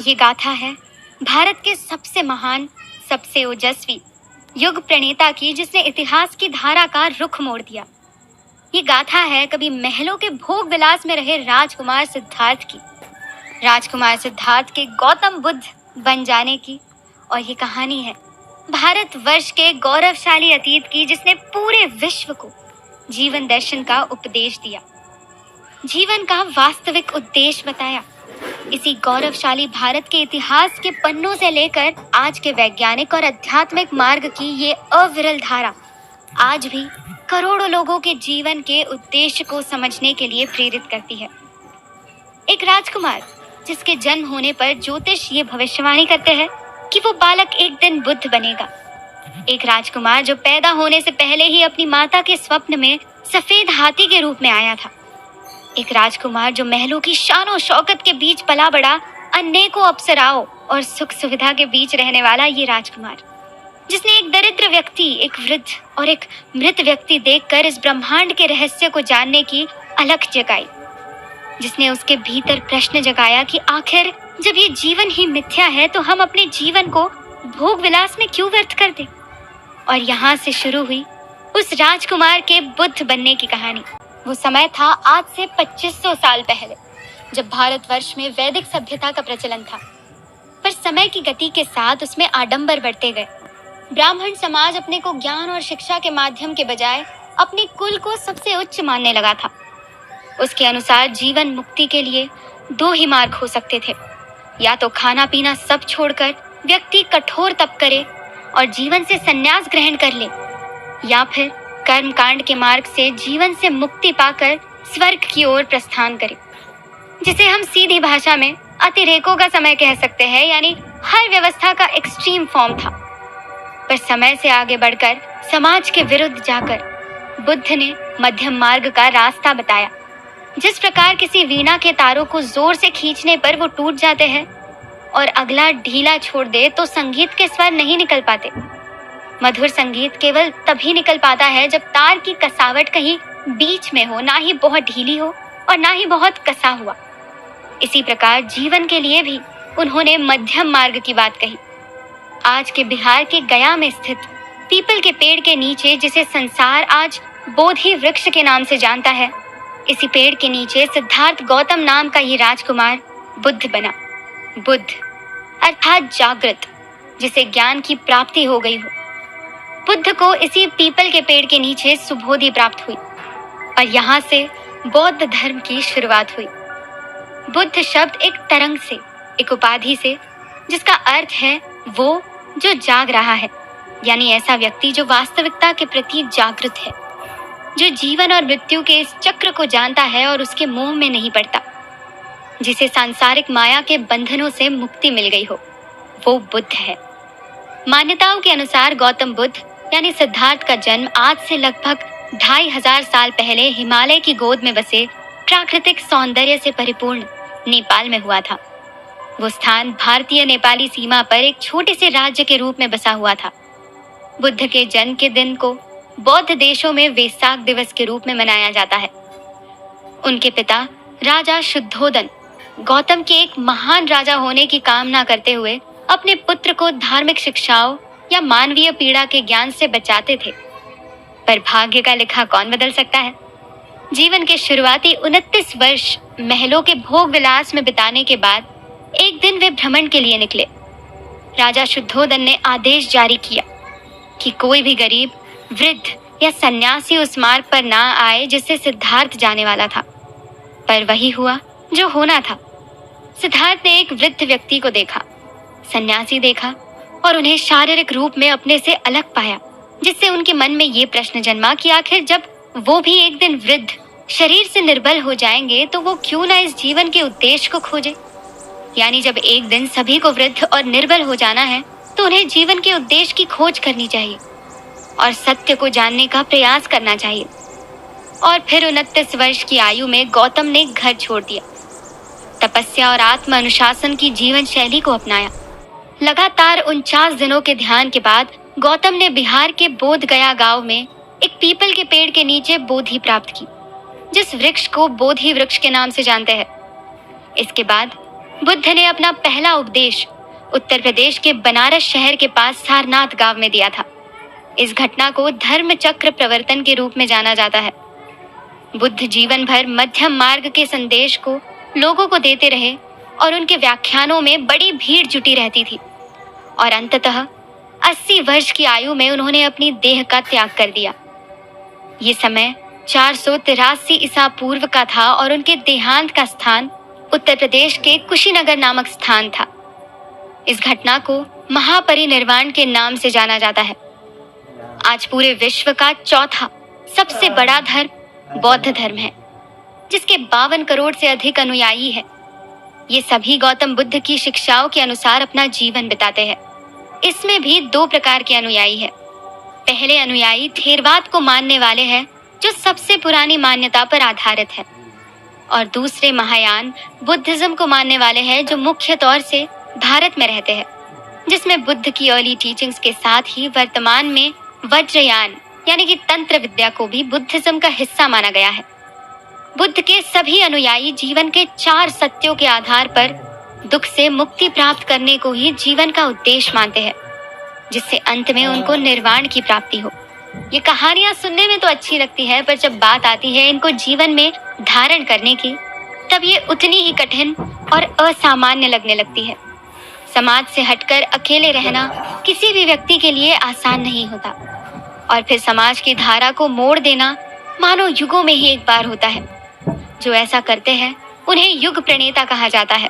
ये गाथा है भारत के सबसे महान, सबसे ओजस्वी युग प्रणेता की, जिसने इतिहास की धारा का रुख मोड़ दिया। ये गाथा है कभी महलों के भोग विलास में रहे राजकुमार सिद्धार्थ की, राजकुमार सिद्धार्थ के गौतम बुद्ध बन जाने की। और ये कहानी है भारत वर्ष के गौरवशाली अतीत की, जिसने पूरे विश्व को जीवन दर्शन का उपदेश दिया, जीवन का वास्तविक उद्देश्य बताया। इसी गौरवशाली भारत के इतिहास के पन्नों से लेकर आज के वैज्ञानिक और आध्यात्मिक मार्ग की ये अविरल धारा आज भी करोड़ों लोगों के जीवन के उद्देश्य को समझने के लिए प्रेरित करती है। एक राजकुमार जिसके जन्म होने पर ज्योतिष ये भविष्यवाणी करते हैं कि वो बालक एक दिन बुद्ध बनेगा। एक राजकुमार जो पैदा होने से पहले ही अपनी माता के स्वप्न में सफेद हाथी के रूप में आया था। एक राजकुमार जो महलों की शान शौकत के बीच पला बड़ा, अनेकों अप्सराओं और सुख सुविधा के बीच रहने वाला ये राजकुमार, जिसने एक दरिद्र व्यक्ति, एक वृद्ध और एक मृत व्यक्ति देखकर इस ब्रह्मांड के रहस्य को जानने की अलख जगाई, जिसने उसके भीतर प्रश्न जगाया कि आखिर जब ये जीवन ही मिथ्या है तो हम अपने जीवन को भोग विलास में क्यों व्यर्थ कर दें। और यहाँ से शुरू हुई उस राजकुमार के बुद्ध बनने की कहानी। वो समय था आज से 2500 साल पहले, जब भारतवर्ष में वैदिक सभ्यता का प्रचलन था। पर समय की गति के साथ उसमें आडंबर बढ़ते गए। ब्राह्मण समाज अपने को ज्ञान और शिक्षा के माध्यम के बजाय अपने कुल को सबसे उच्च मानने लगा था। उसके अनुसार जीवन मुक्ति के लिए दो ही मार्ग हो सकते थे, या तो खाना पीना सब छोड़कर व्यक्ति कठोर तप करे और जीवन से संन्यास ग्रहण कर ले, या फिर कर्म कांड के मार्ग से जीवन से मुक्ति पाकर स्वर्ग की ओर प्रस्थान करे, जिसे हम सीधी भाषा में अतिरेकों का समय कह सकते हैं, यानी हर व्यवस्था का एक्सट्रीम फॉर्म था। पर समय से आगे बढ़कर समाज के विरुद्ध जाकर बुद्ध ने मध्यम मार्ग का रास्ता बताया। जिस प्रकार किसी वीणा के तारों को जोर से खींचने पर वो टूट जाते हैं और अगला ढीला छोड़ दे तो संगीत के स्वर नहीं निकल पाते। मधुर संगीत केवल तभी निकल पाता है जब तार की कसावट कहीं बीच में हो, ना ही बहुत ढीली हो और ना ही बहुत कसा हुआ। इसी प्रकार जीवन के लिए भी उन्होंने मध्यम मार्ग की बात कही। आज के बिहार के गया में स्थित पीपल के पेड़ के नीचे, जिसे संसार आज बोधि वृक्ष के नाम से जानता है, इसी पेड़ के नीचे सिद्धार्थ गौतम नाम का ये राजकुमार बुद्ध बना। बुद्ध अर्थात जागृत, जिसे ज्ञान की प्राप्ति हो गई हो। बुद्ध को इसी पीपल के पेड़ के नीचे सुबोधि प्राप्त हुई और यहाँ से बौद्ध धर्म की शुरुआत हुई। बुद्ध शब्द एक तरंग से, एक उपाधि से, जिसका अर्थ है वो जो जाग रहा है, यानी ऐसा व्यक्ति जो वास्तविकता के प्रति जागृत है, जो जीवन और मृत्यु के इस चक्र को जानता है और उसके मोह में नहीं पड़ता, जिसे सांसारिक माया के बंधनों से मुक्ति मिल गई हो, वो बुद्ध है। मान्यताओं के अनुसार गौतम बुद्ध यानी सिद्धार्थ का जन्म आज से लगभग 2500 साल पहले हिमालय की गोद में बसे प्राकृतिक सौंदर्य से परिपूर्ण नेपाल में हुआ था। वो स्थान भारतीय नेपाली सीमा पर एक छोटे से राज्य के रूप में बसा हुआ था। बुद्ध के जन्म के दिन को बौद्ध देशों में वेसाक दिवस के रूप में मनाया जाता है। उनके पिता राजा शुद्धोदन गौतम के एक महान राजा होने की कामना करते हुए अपने पुत्र को धार्मिक शिक्षाओं या मानवीय पीड़ा के ज्ञान से बचाते थे। पर भाग्य का लिखा कौन बदल सकता है। जीवन के शुरुआती 29 वर्ष महलों के भोग विलास में बिताने के बाद एक दिन वे भ्रमण के लिए निकले। राजा शुद्धोदन ने आदेश जारी किया कि कोई भी गरीब, वृद्ध या सन्यासी उस मार्ग पर ना आए जिससे सिद्धार्थ जाने वाला था। पर वही हुआ जो होना था। सिद्धार्थ ने एक वृद्ध व्यक्ति को देखा, सन्यासी देखा और उन्हें शारीरिक रूप में अपने से अलग पाया, जिससे उनके मन में ये प्रश्न जन्मा कि आखिर जब वो भी एक दिन वृद्ध, शरीर से निर्बल हो जाएंगे तो वो क्यों ना इस जीवन के उद्देश्य को खोजे। यानी जब एक दिन सभी को वृद्ध और निर्बल हो जाना है तो उन्हें जीवन के उद्देश्य की खोज करनी चाहिए और सत्य को जानने का प्रयास करना चाहिए। और फिर 29 वर्ष की आयु में गौतम ने घर छोड़ दिया, तपस्या और आत्म अनुशासन की जीवन शैली को अपनाया। लगातार 49 दिनों के ध्यान के बाद गौतम ने बिहार के बोध गया गांव में एक पीपल के पेड़ के नीचे बोधि प्राप्त की, जिस वृक्ष को बोधि वृक्ष के नाम से जानते हैं। इसके बाद बुद्ध ने अपना पहला उपदेश उत्तर प्रदेश के बनारस शहर के पास सारनाथ गांव में दिया था। इस घटना को धर्म चक्र प्रवर्तन के रूप में जाना जाता है। बुद्ध जीवन भर मध्यम मार्ग के संदेश को लोगों को देते रहे और उनके व्याख्यानों में बड़ी भीड़ जुटी रहती थी और अंततः 80 वर्ष की आयु में उन्होंने अपनी देह का त्याग कर दिया। ये समय 483 ईसा पूर्व का था और उनके देहांत का स्थान उत्तर प्रदेश के कुशीनगर नामक स्थान था। इस घटना को महापरिनिर्वाण के नाम से जाना जाता है। आज पूरे विश्व का चौथा सबसे बड़ा धर्म बौद्ध धर्म है, जिसके 52 करोड़ से अधिक अनुयायी है। ये सभी गौतम बुद्ध की शिक्षाओं के अनुसार अपना जीवन बिताते हैं। इसमें भी 2 प्रकार के अनुयायी हैं। पहले अनुयायी थेरवाद को मानने वाले हैं, जो सबसे पुरानी मान्यता पर आधारित है, और दूसरे महायान बुद्धिज्म को मानने वाले हैं, जो मुख्य तौर से भारत में रहते हैं, जिसमें बुद्ध की अर्ली टीचिंग्स के साथ ही वर्तमान में वज्रयान यानी कि तंत्र विद्या को भी बुद्धिज्म का हिस्सा माना गया है। बुद्ध के सभी अनुयायी जीवन के 4 सत्यों के आधार पर दुख से मुक्ति प्राप्त करने को ही जीवन का उद्देश्य मानते हैं, जिससे अंत में उनको निर्वाण की प्राप्ति हो। ये कहानियां सुनने में तो अच्छी लगती है, पर जब बात आती है इनको जीवन में धारण करने की, तब ये उतनी ही कठिन और असामान्य लगने लगती है। समाज से हटकर अकेले रहना किसी भी व्यक्ति के लिए आसान नहीं होता, और फिर समाज की धारा को मोड़ देना मानो युगों में ही एक बार होता है। जो ऐसा करते हैं उन्हें युग प्रणेता कहा जाता है।